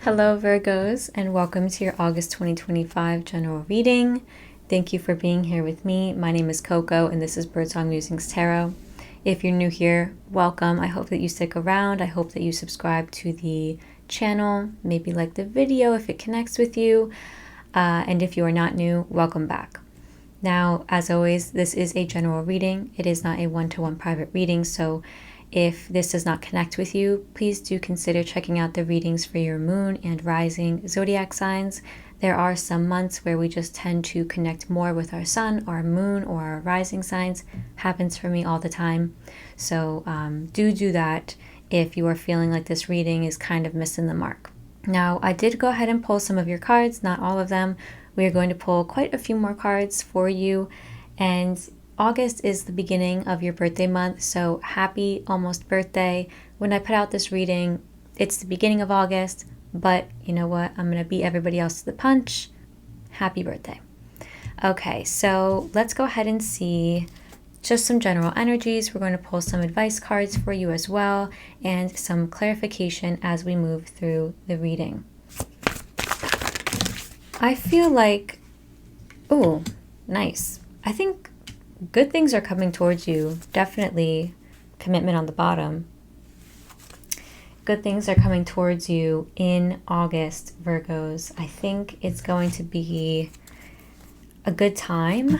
Hello, Virgos, and welcome to your August 2025 general reading. Thank you for being here with me. My name is Coco, and this is Birdsong Musings Tarot. If you're new here, welcome. I hope that you stick around. I hope that you subscribe to the channel, maybe like the video if it connects with you. And if you are not new, welcome back. Now, as always, this is a general reading. It is not a one-to-one private reading, so if this does not connect with you, please do consider checking out the readings for your moon and rising zodiac signs. There are some months where we just tend to connect more with our sun, our moon, or our rising signs. Happens for me all the time. So do that if you are feeling like this reading is kind of missing the mark. Now, I did go ahead and pull some of your cards, not all of them. We are going to pull quite a few more cards for you, and August is the beginning of your birthday month, so happy almost birthday. When I put out this reading, it's the beginning of August, but you know what? I'm going to beat everybody else to the punch. Happy birthday. Okay, so let's go ahead and see just some general energies. We're going to pull some advice cards for you as well, and some clarification as we move through the reading. I feel like, ooh, nice. I think good things are coming towards you. Definitely commitment on the bottom. Good things are coming towards you in August, Virgos. I think it's going to be a good time.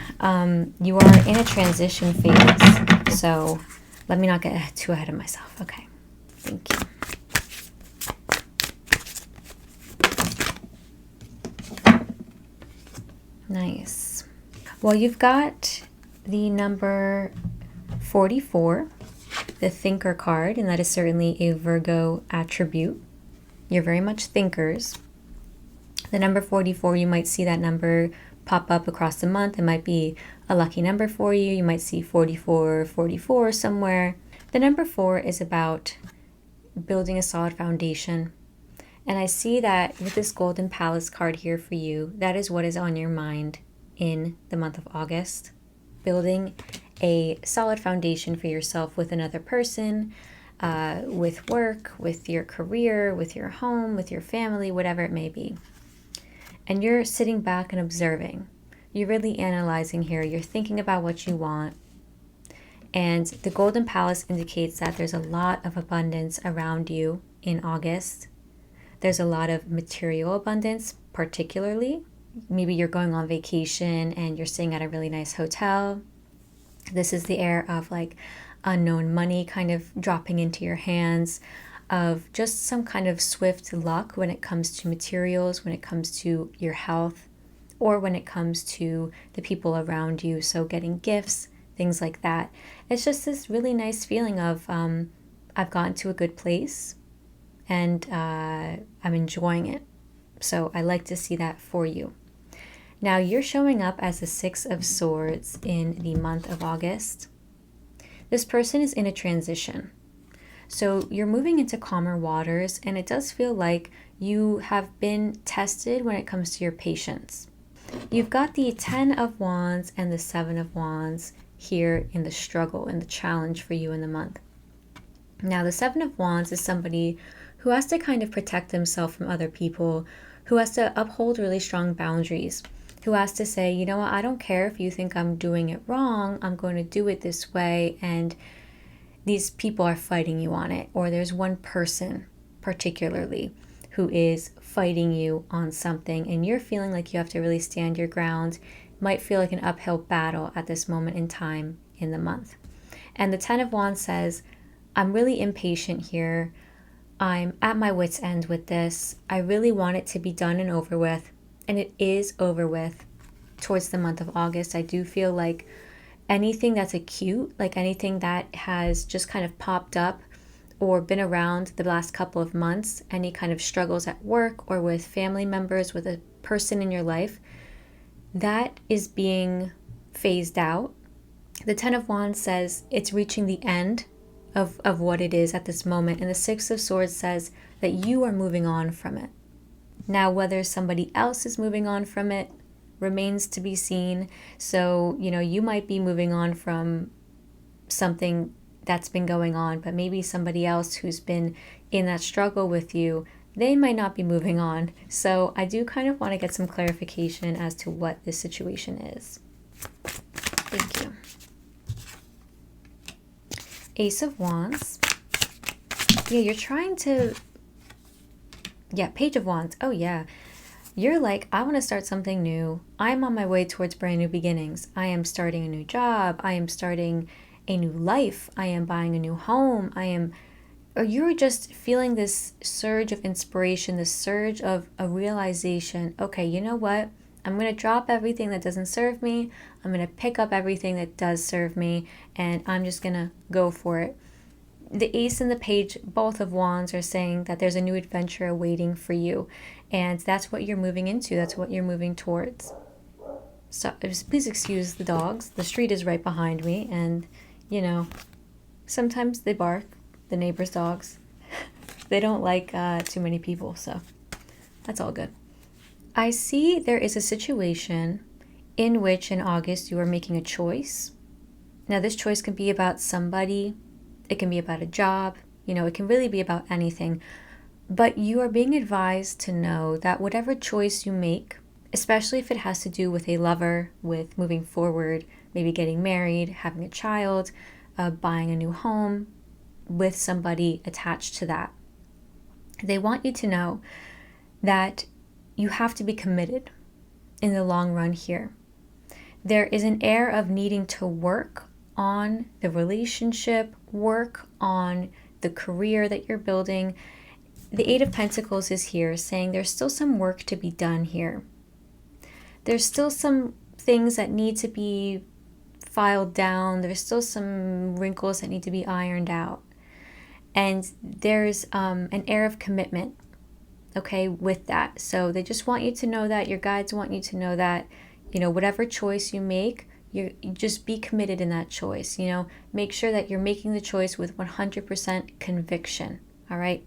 You are in a transition phase, so let me not get too ahead of myself. Okay, thank you. Nice. Well, you've got the number 44, the thinker card, and that is certainly a Virgo attribute. You're very much thinkers. The number 44, you might see that number pop up across the month. It might be a lucky number for you. You might see 44, 44 somewhere. The number 4 is about building a solid foundation. And I see that with this Golden Palace card here for you, that is what is on your mind in the month of August. Building a solid foundation for yourself with another person, with work, with your career, with your home, with your family, whatever it may be. And you're sitting back and observing. You're really analyzing here. You're thinking about what you want. And the Golden Palace indicates that there's a lot of abundance around you in August. There's a lot of material abundance, particularly. Maybe you're going on vacation and you're staying at a really nice hotel. This is the air of like unknown money kind of dropping into your hands, of just some kind of swift luck when it comes to materials, when it comes to your health, or when it comes to the people around you. So getting gifts, things like that. It's just this really nice feeling of I've gotten to a good place and I'm enjoying it. So I like to see that for you. Now you're showing up as the 6 of Swords in the month of August. This person is in a transition. So you're moving into calmer waters, and it does feel like you have been tested when it comes to your patience. You've got the 10 of Wands and the 7 of Wands here in the struggle and the challenge for you in the month. Now the 7 of Wands is somebody who has to kind of protect themselves from other people, who has to uphold really strong boundaries, who has to say, you know what, I don't care if you think I'm doing it wrong, I'm going to do it this way, and these people are fighting you on it. Or there's one person particularly who is fighting you on something, and you're feeling like you have to really stand your ground. Might feel like an uphill battle at this moment in time in the month. And the 10 of Wands says, I'm really impatient here. I'm at my wit's end with this. I really want it to be done and over with. And it is over with towards the month of August. I do feel like anything that's acute, like anything that has just kind of popped up or been around the last couple of months, any kind of struggles at work or with family members, with a person in your life, that is being phased out. The 10 of Wands says it's reaching the end of what it is at this moment. And the 6 of Swords says that you are moving on from it. Now, whether somebody else is moving on from it remains to be seen. So, you might be moving on from something that's been going on, but maybe somebody else who's been in that struggle with you, they might not be moving on. So I do kind of want to get some clarification as to what this situation is. Thank you. Ace of Wands. Yeah, you're trying to... Yeah, Page of Wands. Oh, yeah. You're like, I want to start something new. I'm on my way towards brand new beginnings. I am starting a new job. I am starting a new life. I am buying a new home. Or you're just feeling this surge of inspiration, this surge of a realization. Okay, you know what? I'm going to drop everything that doesn't serve me. I'm going to pick up everything that does serve me, and I'm just going to go for it. The Ace and the Page, both of Wands, are saying that there's a new adventure awaiting for you. And that's what you're moving into. That's what you're moving towards. So please excuse the dogs. The street is right behind me. And, you know, sometimes they bark, the neighbors' dogs. They don't like too many people. So that's all good. I see there is a situation in which in August you are making a choice. Now, this choice can be about somebody. It can be about a job. You know, it can really be about anything. But you are being advised to know that whatever choice you make, especially if it has to do with a lover, with moving forward, maybe getting married, having a child, buying a new home with somebody attached to that, they want you to know that you have to be committed in the long run here. There is an air of needing to work on the relationship, work on the career that you're building. The Eight of Pentacles is here saying there's still some work to be done here. There's still some things that need to be filed down. There's still some wrinkles that need to be ironed out. And there's an air of commitment, okay, with that. So they just want you to know that, your guides want you to know that, you know, whatever choice you make, you just be committed in that choice. You know, make sure that you're making the choice with 100% conviction, all right?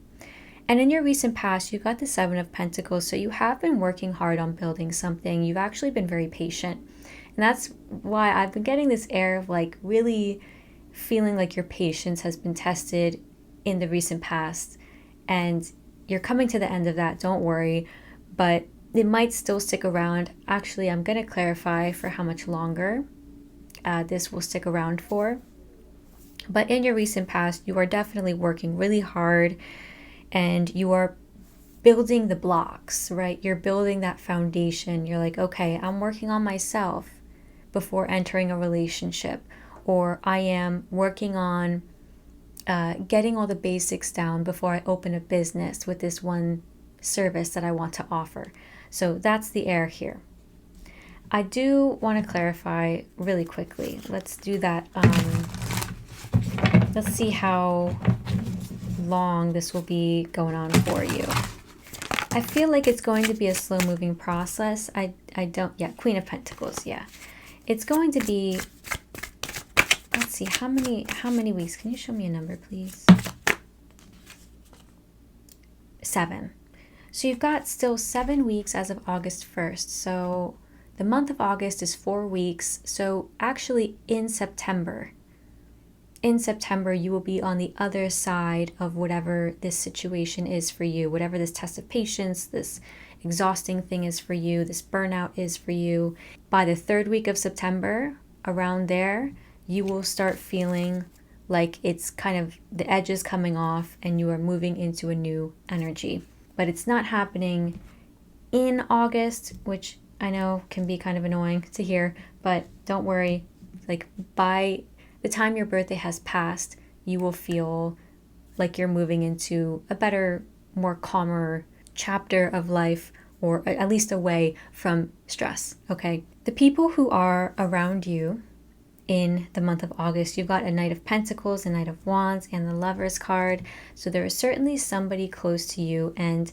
And in your recent past, you got the Seven of Pentacles, so you have been working hard on building something. You've actually been very patient. And that's why I've been getting this air of like really feeling like your patience has been tested in the recent past. And you're coming to the end of that, don't worry. But it might still stick around. Actually, I'm going to clarify for how much longer this will stick around for. But in your recent past, you are definitely working really hard. And you are building the blocks, right? You're building that foundation. You're like, okay, I'm working on myself before entering a relationship. Or I am working on getting all the basics down before I open a business with this one service that I want to offer. So that's the air here. I do want to clarify really quickly. Let's do that. Let's see how long this will be going on for you. I feel like it's going to be a slow moving process. I don't, yeah, Queen of Pentacles, yeah. It's going to be, let's see, how many weeks? Can you show me a number, please? 7. So you've got still 7 weeks as of August 1st. So the month of August is 4 weeks. So actually in September, you will be on the other side of whatever this situation is for you, whatever this test of patience, this exhausting thing is for you, this burnout is for you. By the 3rd week of September, around there, you will start feeling like it's kind of the edges coming off and you are moving into a new energy. But it's not happening in August, which I know can be kind of annoying to hear, but don't worry. Like by the time your birthday has passed, you will feel like you're moving into a better, more calmer chapter of life, or at least away from stress, okay? The people who are around you in the month of August, you've got a Knight of Pentacles, a Knight of Wands, and the Lovers card. So there is certainly somebody close to you, and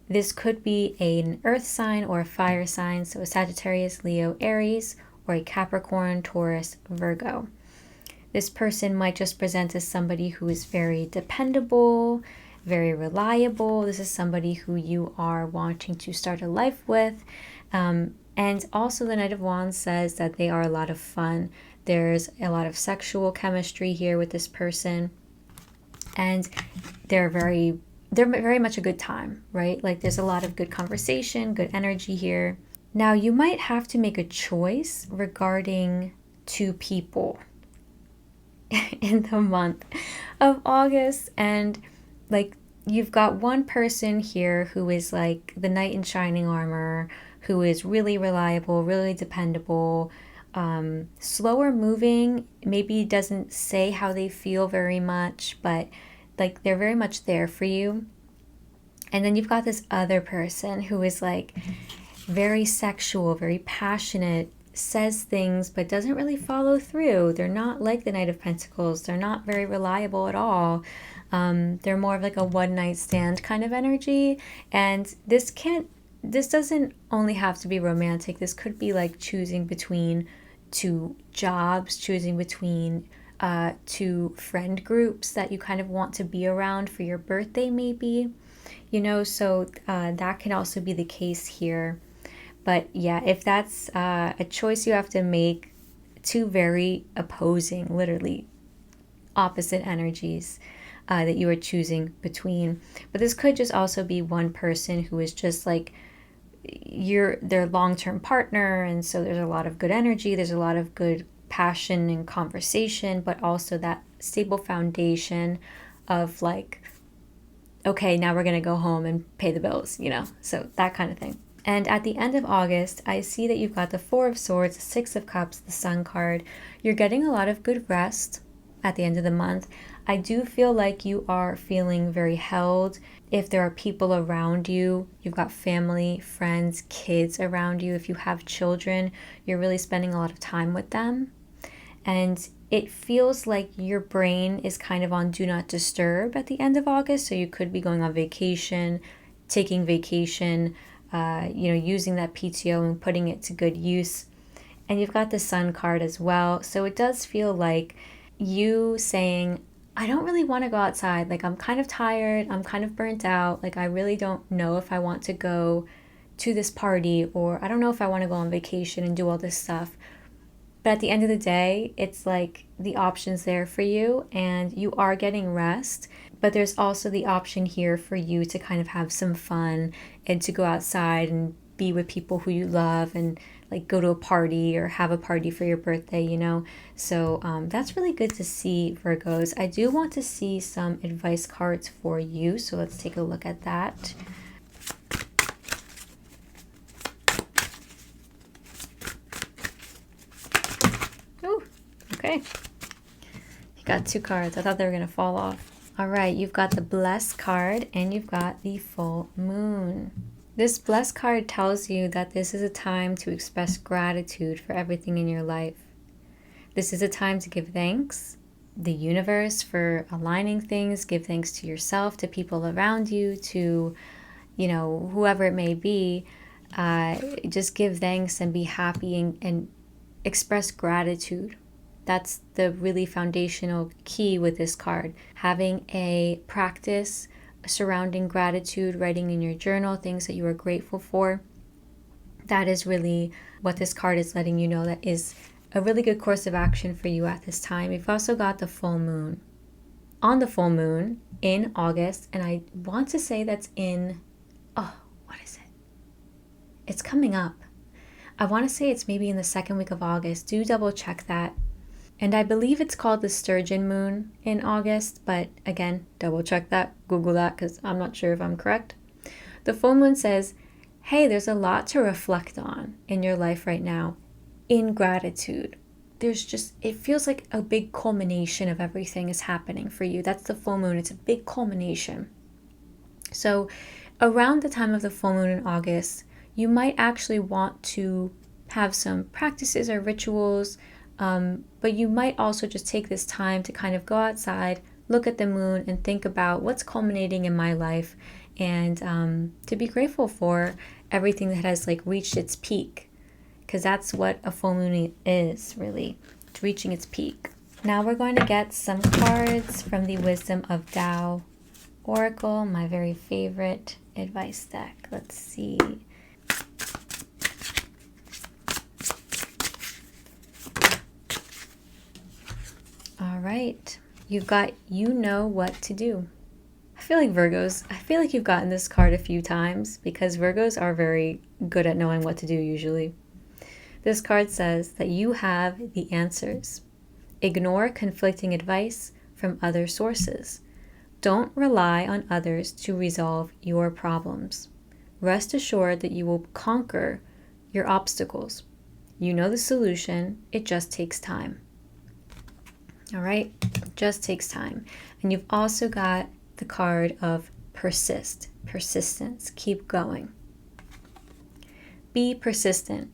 this could be an earth sign or a fire sign, so a Sagittarius, Leo, Aries, or a Capricorn, Taurus, Virgo. This person might just present as somebody who is very dependable, very reliable. This is somebody who you are wanting to start a life with. And also the Knight of Wands says that they are a lot of fun. There's a lot of sexual chemistry here with this person. And they're very they're very much a good time, right? Like there's a lot of good conversation, good energy here. Now you might have to make a choice regarding two people in the month of August. And like you've got one person here who is like the knight in shining armor, who is really reliable, really dependable, slower moving, maybe doesn't say how they feel very much, but like they're very much there for you. And then you've got this other person who is like very sexual, very passionate, says things but doesn't really follow through. They're not like the Knight of Pentacles. They're not very reliable at all. They're more of like a one night stand kind of energy. And this doesn't only have to be romantic. This could be like choosing between two jobs, choosing between two friend groups that you kind of want to be around for your birthday maybe. So that can also be the case here. But yeah, if that's a choice you have to make, two very opposing, literally opposite energies that you are choosing between. But this could just also be one person who is just like their long-term partner, and so there's a lot of good energy, there's a lot of good passion and conversation, but also that stable foundation of like, okay, now we're going to go home and pay the bills, so that kind of thing. And at the end of August, I see that you've got the Four of Swords, the Six of Cups, the Sun card. You're getting a lot of good rest at the end of the month. I do feel like you are feeling very held. If there are people around you, you've got family, friends, kids around you. If you have children, you're really spending a lot of time with them. And it feels like your brain is kind of on do not disturb at the end of August. So you could be going on vacation, taking vacation, using that PTO and putting it to good use. And you've got the Sun card as well. So it does feel like you saying, I don't really want to go outside. Like I'm kind of tired. I'm kind of burnt out. Like I really don't know if I want to go to this party, or I don't know if I want to go on vacation and do all this stuff. But at the end of the day, it's like the option's there for you and you are getting rest. But there's also the option here for you to kind of have some fun and to go outside and be with people who you love and like go to a party or have a party for your birthday, So that's really good to see, Virgos. I do want to see some advice cards for you. So let's take a look at that. Oh, okay. You got two cards. I thought they were going to fall off. All right, you've got the Bless card and you've got the Full Moon. This Bless card tells you that this is a time to express gratitude for everything in your life. This is a time to give thanks, the universe for aligning things, give thanks to yourself, to people around you, to, whoever it may be. Just give thanks and be happy and express gratitude. That's the really foundational key with this card. Having a practice surrounding gratitude, writing in your journal things that you are grateful for. That is really what this card is letting you know that is a really good course of action for you at this time. You've also got the full moon. On the full moon in August, and I want to say that's what is it? It's coming up. I want to say it's maybe in the second week of August. Do double check that. And I believe it's called the Sturgeon moon in August, but again, double check that, Google that, because I'm not sure if I'm correct. The full moon says, hey, there's a lot to reflect on in your life right now, in gratitude. It feels like a big culmination of everything is happening for you. That's the full moon. It's a big culmination. So around the time of the full moon in August, you might actually want to have some practices or rituals, but you might also just take this time to kind of go outside, look at the moon, and think about what's culminating in my life, and to be grateful for everything that has like reached its peak, because that's what a full moon is, really. It's reaching its peak. Now we're going to get some cards from the Wisdom of Tao Oracle, my very favorite advice deck. Let's see. All right, you've got you know what to do. I feel like you've gotten this card a few times because Virgos are very good at knowing what to do usually. This card says that you have the answers. Ignore conflicting advice from other sources. Don't rely on others to resolve your problems. Rest assured that you will conquer your obstacles. You know the solution, it just takes time. All right, it just takes time. And you've also got the card of persistence, keep going. Be persistent.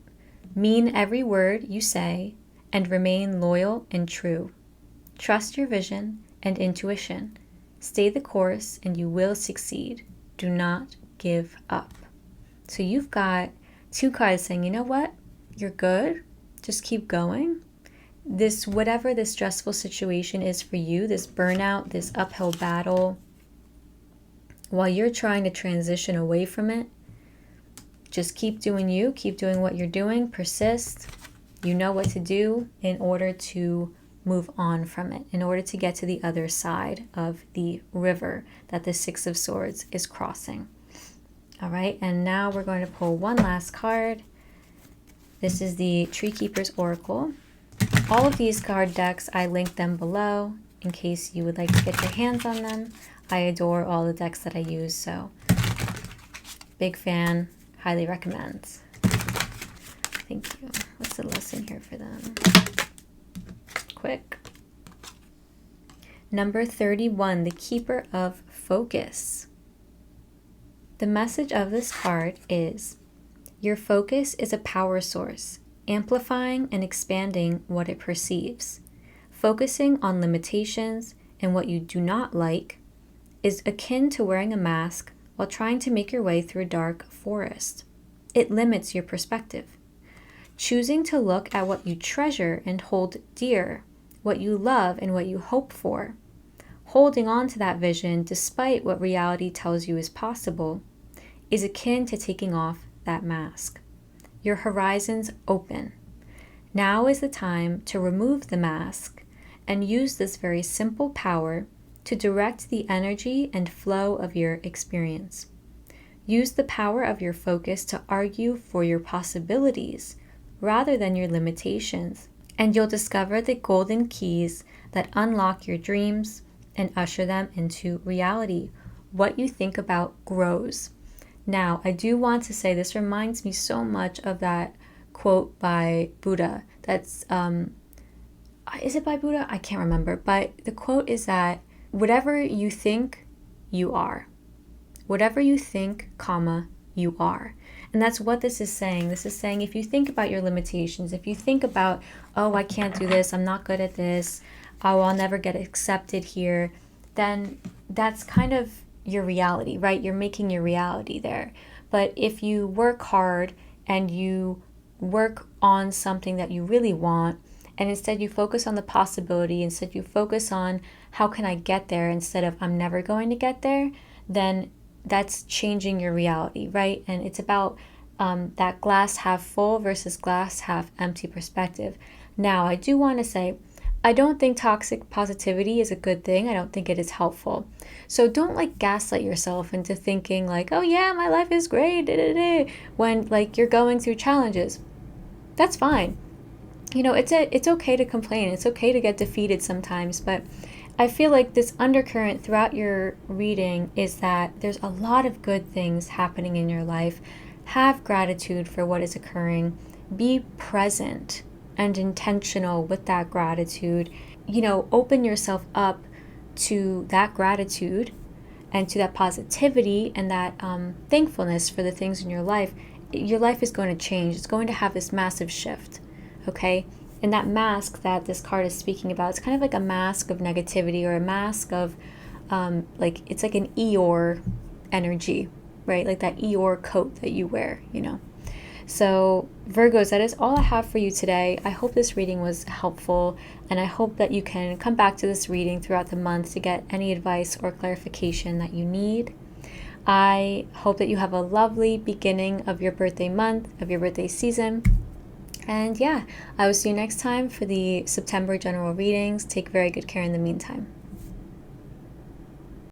Mean every word you say and remain loyal and true. Trust your vision and intuition. Stay the course and you will succeed. Do not give up. So you've got two cards saying, you know what? You're good. Just keep going. Whatever this stressful situation is for you, this burnout, this uphill battle, while you're trying to transition away from it, just keep doing you, keep doing what you're doing, persist. You know what to do in order to move on from it, in order to get to the other side of the river that the Six of Swords is crossing. All right, and now we're going to pull one last card. This is the Tree Keeper's Oracle. All of these card decks, I linked them below in case you would like to get your hands on them. I adore all the decks that I use, so big fan, highly recommend. Thank you. What's the lesson here for them? Quick. Number 31, the Keeper of Focus. The message of this card is, your focus is a power source, amplifying and expanding what it perceives. Focusing on limitations and what you do not like is akin to wearing a mask while trying to make your way through a dark forest. It limits your perspective. Choosing to look at what you treasure and hold dear, what you love and what you hope for, holding on to that vision despite what reality tells you is possible, is akin to taking off that mask. Your horizons open. Now is the time to remove the mask and use this very simple power to direct the energy and flow of your experience. Use the power of your focus to argue for your possibilities rather than your limitations, and you'll discover the golden keys that unlock your dreams and usher them into reality. What you think about grows. Now, I do want to say this reminds me so much of that quote by Buddha. That's, is it by Buddha? I can't remember. But the quote is that whatever you think, you are. Whatever you think, comma, you are. And that's what this is saying. This is saying if you think about your limitations, if you think about, oh, I can't do this, I'm not good at this, oh, I'll never get accepted here, then that's kind of your reality, right? You're making your reality there. But if you work hard and you work on something that you really want, and instead you focus on the possibility, instead you focus on how can I get there instead of I'm never going to get there, then that's changing your reality, right? And it's about that glass half full versus glass half empty perspective. Now, I do want to say, I don't think toxic positivity is a good thing. I don't think it is helpful. So don't gaslight yourself into thinking oh yeah, my life is great, when you're going through challenges. That's fine. It's okay to complain. It's okay to get defeated sometimes, but I feel like this undercurrent throughout your reading is that there's a lot of good things happening in your life. Have gratitude for what is occurring. Be present and intentional with that gratitude. Open yourself up to that gratitude and to that positivity and that thankfulness for the things in your life. Your life is going to change. It's going to have this massive shift, okay? And that mask that this card is speaking about, it's kind of like a mask of negativity or a mask of, it's like an Eeyore energy, right? Like that Eeyore coat that you wear, So Virgos, that is all I have for you today. I hope this reading was helpful, and I hope that you can come back to this reading throughout the month to get any advice or clarification that you need. I hope that you have a lovely beginning of your birthday month, of your birthday season. And yeah, I will see you next time for the September general readings. Take very good care in the meantime.